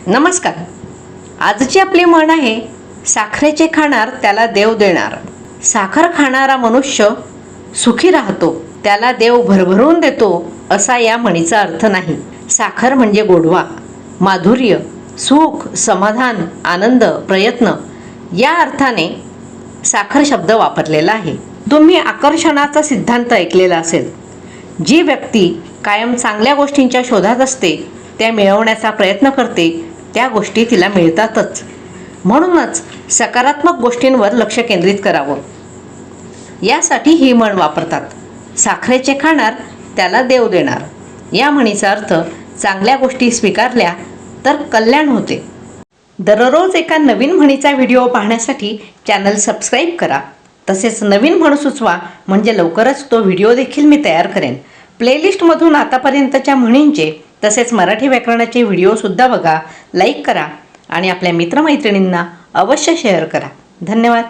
नमस्कार. आजची आपली म्हण आहे, साखरेचे खाणार त्याला देव देणार. साखर खाणारा मनुष्य सुखी राहतो, त्याला देव भरभरून देतो असा या म्हणीचा अर्थ नाही. साखर म्हणजे गोडवा, माधुर्य, सुख, समाधान, आनंद, प्रयत्न या अर्थाने साखर शब्द वापरलेला आहे. तुम्ही आकर्षणाचा सिद्धांत ऐकलेला असेल. जी व्यक्ती कायम चांगल्या गोष्टींच्या शोधात असते, त्या मिळवण्याचा प्रयत्न करते, त्या गोष्टी तिला मिळतातच. म्हणूनच सकारात्मक गोष्टींवर लक्ष केंद्रित करावं, यासाठी ही म्हण वापरतात. साखरेचे खाणार त्याला देव देणार. या म्हणीचा अर्थ चांगल्या गोष्टी स्वीकारल्या तर कल्याण होते. दररोज एका नवीन म्हणीचा व्हिडिओ पाहण्यासाठी चॅनल सबस्क्राईब करा. तसेच नवीन म्हण सुचवा, म्हणजे लवकरच तो व्हिडिओ देखील मी तयार करेन. प्लेलिस्टमधून आतापर्यंतच्या म्हणींचे तसेच मराठी व्याकरणाचे व्हिडिओसुद्धा बघा, लाईक करा आणि आपल्या मित्रमैत्रिणींना अवश्य शेअर करा. धन्यवाद.